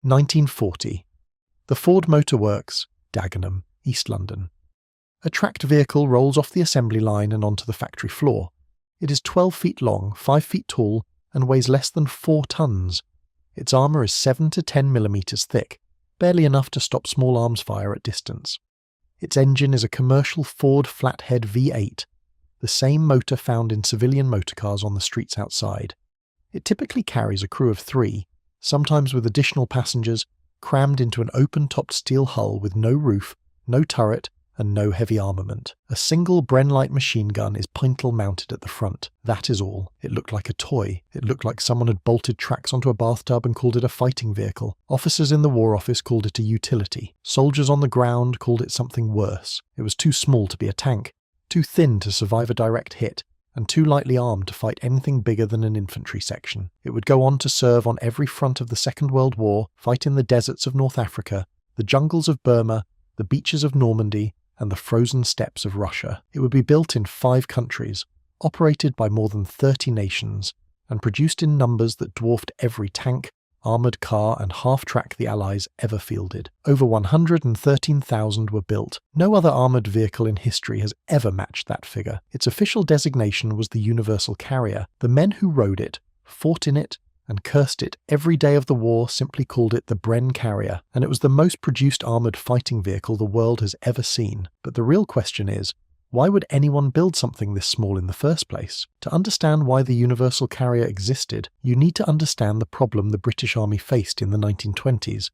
1940. The Ford Motor Works, Dagenham, East London. A tracked vehicle rolls off the assembly line and onto the factory floor. It is 12 feet long, 5 feet tall, and weighs less than 4 tons. Its armour is 7 to 10 millimetres thick, barely enough to stop small arms fire at distance. Its engine is a commercial Ford flathead V8, the same motor found in civilian motorcars on the streets outside. It typically carries a crew of 3, sometimes with additional passengers, crammed into an open-topped steel hull with no roof, no turret, and no heavy armament. A single Bren light machine gun is pointle mounted at the front. That is all. It looked like a toy. It looked like someone had bolted tracks onto a bathtub and called it a fighting vehicle. Officers in the War Office called it a utility. Soldiers on the ground called it something worse. It was too small to be a tank, too thin to survive a direct hit, and too lightly armed to fight anything bigger than an infantry section. It would go on to serve on every front of the Second World War, fight in the deserts of North Africa, the jungles of Burma, the beaches of Normandy, and the frozen steppes of Russia. It would be built in 5 countries, operated by more than 30 nations, and produced in numbers that dwarfed every tank, armoured car and half-track the Allies ever fielded. Over 113,000 were built. No other armoured vehicle in history has ever matched that figure. Its official designation was the Universal Carrier. The men who rode it, fought in it, and cursed it every day of the war simply called it the Bren Carrier, and it was the most produced armoured fighting vehicle the world has ever seen. But the real question is, why would anyone build something this small in the first place? To understand why the Universal Carrier existed, you need to understand the problem the British Army faced in the 1920s.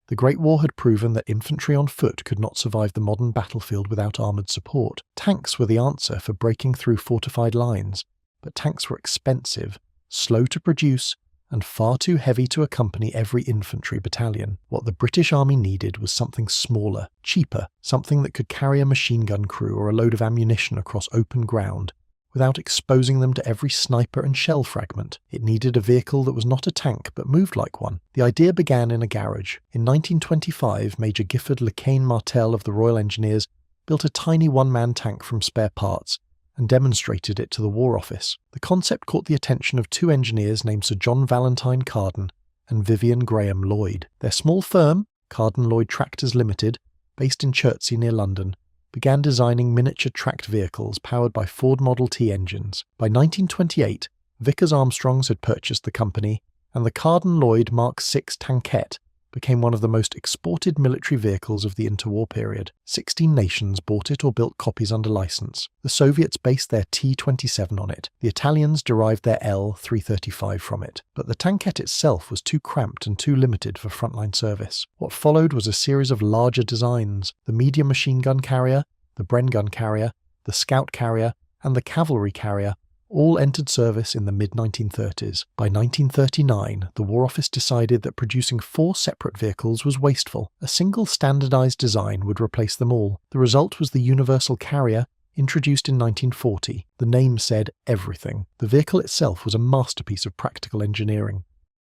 The Great War had proven that infantry on foot could not survive the modern battlefield without armoured support. Tanks were the answer for breaking through fortified lines, but tanks were expensive, slow to produce, and far too heavy to accompany every infantry battalion. What the British Army needed was something smaller, cheaper, something that could carry a machine gun crew or a load of ammunition across open ground, without exposing them to every sniper and shell fragment. It needed a vehicle that was not a tank but moved like one. The idea began in a garage. In 1925, Major Gifford LeCaine Martel of the Royal Engineers built a tiny one-man tank from spare parts, and demonstrated it to the War Office. The concept caught the attention of 2 engineers named Sir John Valentine Carden and Vivian Graham Lloyd. Their small firm, Carden-Loyd Tractors Limited, based in Chertsey near London, began designing miniature tracked vehicles powered by Ford Model T engines. By 1928, Vickers Armstrongs had purchased the company, and the Carden-Loyd Mark VI tankette became one of the most exported military vehicles of the interwar period. 16 nations bought it or built copies under license. The Soviets based their T-27 on it. The Italians derived their L-335 from it. But the tankette itself was too cramped and too limited for frontline service. What followed was a series of larger designs: the medium machine gun carrier, the Bren gun carrier, the scout carrier, and the cavalry carrier, all entered service in the mid-1930s. By 1939, the War Office decided that producing 4 separate vehicles was wasteful. A single standardized design would replace them all. The result was the Universal Carrier, introduced in 1940. The name said everything. The vehicle itself was a masterpiece of practical engineering.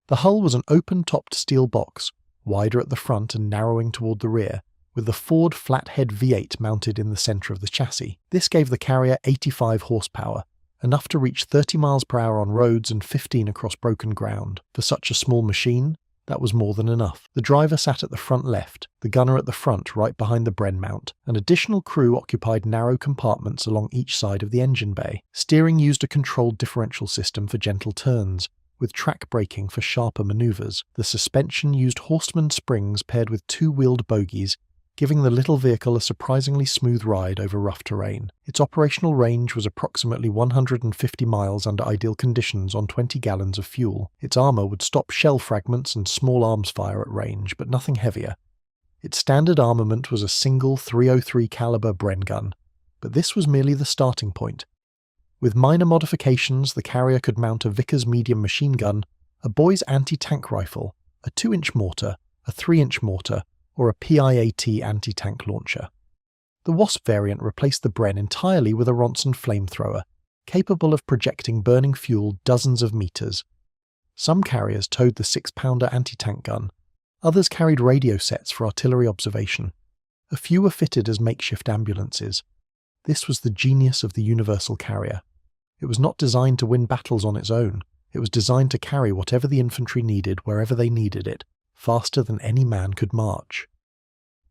The hull was an open-topped steel box, wider at the front and narrowing toward the rear, with the Ford flathead V8 mounted in the centre of the chassis. This gave the carrier 85 horsepower, enough to reach 30 miles per hour on roads and 15 across broken ground. For such a small machine, that was more than enough. The driver sat at the front left, the gunner at the front right behind the Bren mount. An additional crew occupied narrow compartments along each side of the engine bay. Steering used a controlled differential system for gentle turns, with track braking for sharper manoeuvres. The suspension used Horstmann springs paired with 2-wheeled bogies, giving the little vehicle a surprisingly smooth ride over rough terrain. Its operational range was approximately 150 miles under ideal conditions on 20 gallons of fuel. Its armour would stop shell fragments and small arms fire at range, but nothing heavier. Its standard armament was a single .303 caliber Bren gun, but this was merely the starting point. With minor modifications, the carrier could mount a Vickers medium machine gun, a Boy's anti-tank rifle, a 2-inch mortar, a 3-inch mortar, or a PIAT anti-tank launcher. The Wasp variant replaced the Bren entirely with a Ronson flamethrower, capable of projecting burning fuel dozens of meters. Some carriers towed the 6-pounder anti-tank gun. Others carried radio sets for artillery observation. A few were fitted as makeshift ambulances. This was the genius of the Universal Carrier. It was not designed to win battles on its own. It was designed to carry whatever the infantry needed wherever they needed it, faster than any man could march.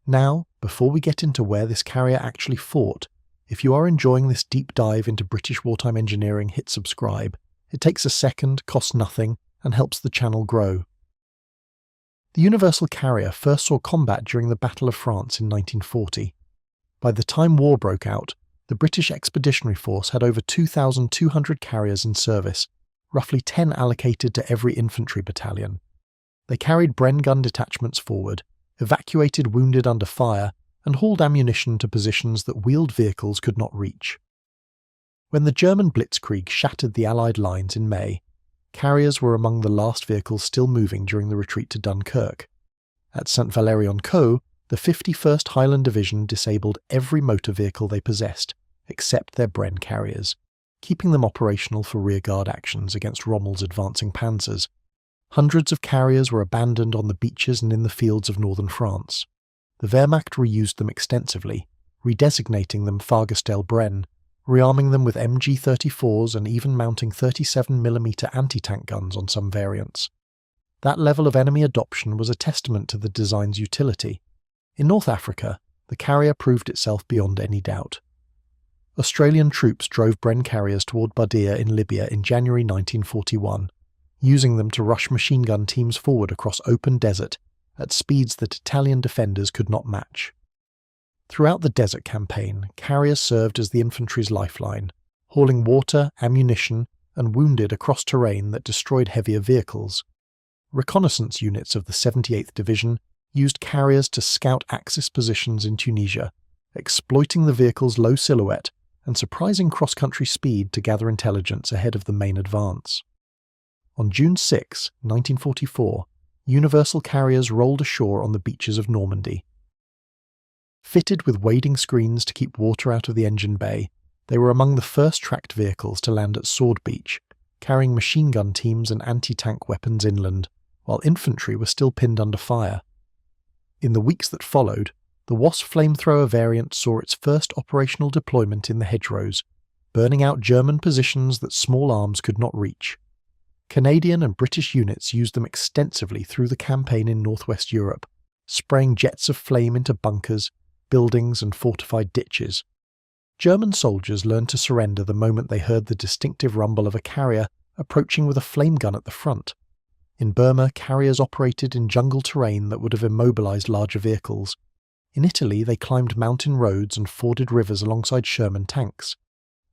Now, before we get into where this carrier actually fought, if you are enjoying this deep dive into British wartime engineering, hit subscribe. It takes a second, costs nothing, and helps the channel grow. The Universal Carrier first saw combat during the Battle of France in 1940. By the time war broke out, the British Expeditionary Force had over 2,200 carriers in service, roughly 10 allocated to every infantry battalion. They carried Bren gun detachments forward, evacuated wounded under fire, and hauled ammunition to positions that wheeled vehicles could not reach. When the German blitzkrieg shattered the Allied lines in May, carriers were among the last vehicles still moving during the retreat to Dunkirk. At St. Valery-en-Caux, the 51st Highland Division disabled every motor vehicle they possessed, except their Bren carriers, keeping them operational for rearguard actions against Rommel's advancing panzers. Hundreds of carriers were abandoned on the beaches and in the fields of northern France. The Wehrmacht reused them extensively, redesignating them Fahrgestell Bren, rearming them with MG-34s and even mounting 37mm anti-tank guns on some variants. That level of enemy adoption was a testament to the design's utility. In North Africa, the carrier proved itself beyond any doubt. Australian troops drove Bren carriers toward Bardia in Libya in January 1941, using them to rush machine gun teams forward across open desert at speeds that Italian defenders could not match. Throughout the desert campaign, carriers served as the infantry's lifeline, hauling water, ammunition, and wounded across terrain that destroyed heavier vehicles. Reconnaissance units of the 78th Division used carriers to scout Axis positions in Tunisia, exploiting the vehicle's low silhouette and surprising cross-country speed to gather intelligence ahead of the main advance. On June 6, 1944, Universal carriers rolled ashore on the beaches of Normandy. Fitted with wading screens to keep water out of the engine bay, they were among the first tracked vehicles to land at Sword Beach, carrying machine gun teams and anti-tank weapons inland, while infantry were still pinned under fire. In the weeks that followed, the Wasp flamethrower variant saw its first operational deployment in the hedgerows, burning out German positions that small arms could not reach. Canadian and British units used them extensively through the campaign in northwest Europe, spraying jets of flame into bunkers, buildings and fortified ditches. German soldiers learned to surrender the moment they heard the distinctive rumble of a carrier approaching with a flame gun at the front. In Burma, carriers operated in jungle terrain that would have immobilized larger vehicles. In Italy, they climbed mountain roads and forded rivers alongside Sherman tanks.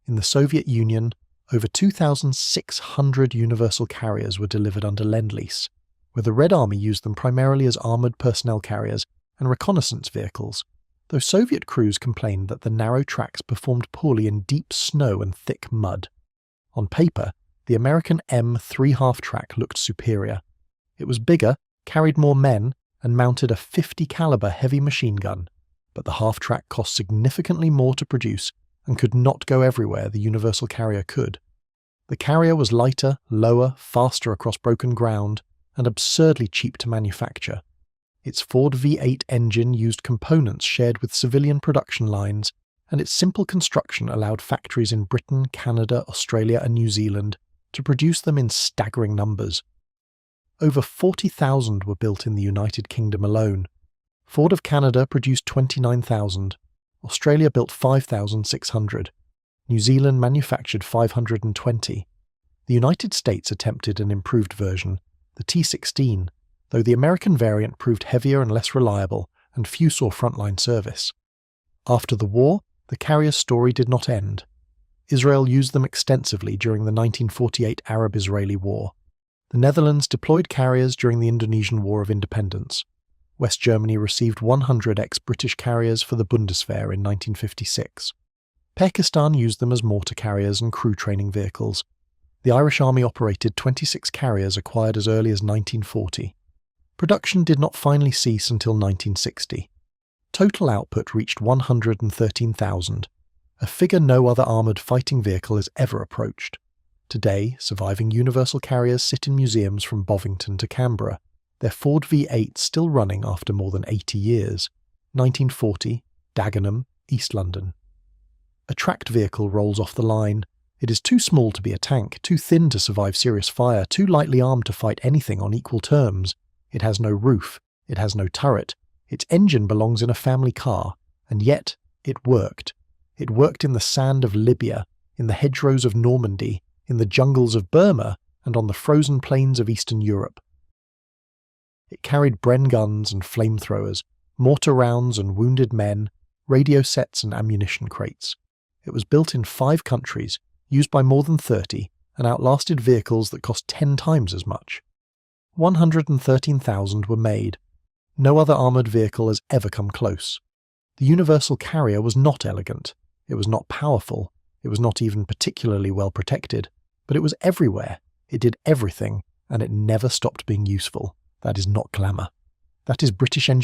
In the Soviet Union, over 2,600 Universal carriers were delivered under Lend-Lease, where the Red Army used them primarily as armoured personnel carriers and reconnaissance vehicles, though Soviet crews complained that the narrow tracks performed poorly in deep snow and thick mud. On paper, the American M3 half-track looked superior. It was bigger, carried more men, and mounted a .50 caliber heavy machine gun, but the half-track cost significantly more to produce and could not go everywhere the Universal Carrier could. The carrier was lighter, lower, faster across broken ground, and absurdly cheap to manufacture. Its Ford V8 engine used components shared with civilian production lines, and its simple construction allowed factories in Britain, Canada, Australia and New Zealand to produce them in staggering numbers. Over 40,000 were built in the United Kingdom alone. Ford of Canada produced 29,000. Australia built 5,600. New Zealand manufactured 520. The United States attempted an improved version, the T16, though the American variant proved heavier and less reliable, and few saw frontline service. After the war, the carrier's story did not end. Israel used them extensively during the 1948 Arab-Israeli War. The Netherlands deployed carriers during the Indonesian War of Independence. West Germany received 100 ex-British carriers for the Bundeswehr in 1956. Pakistan used them as mortar carriers and crew training vehicles. The Irish Army operated 26 carriers acquired as early as 1940. Production did not finally cease until 1960. Total output reached 113,000, a figure no other armoured fighting vehicle has ever approached. Today, surviving Universal carriers sit in museums from Bovington to Canberra, their Ford V8 still running after more than 80 years. 1940, Dagenham, East London. A tracked vehicle rolls off the line. It is too small to be a tank, too thin to survive serious fire, too lightly armed to fight anything on equal terms. It has no roof. It has no turret. Its engine belongs in a family car. And yet, it worked. It worked in the sand of Libya, in the hedgerows of Normandy, in the jungles of Burma, and on the frozen plains of Eastern Europe. It carried Bren guns and flamethrowers, mortar rounds and wounded men, radio sets and ammunition crates. It was built in 5 countries, used by more than 30, and outlasted vehicles that cost 10 times as much. 113,000 were made. No other armoured vehicle has ever come close. The universal carrier was not elegant. It was not powerful. It was not even particularly well protected. But it was everywhere. It did everything, and it never stopped being useful. That is not glamour. That is British engineering.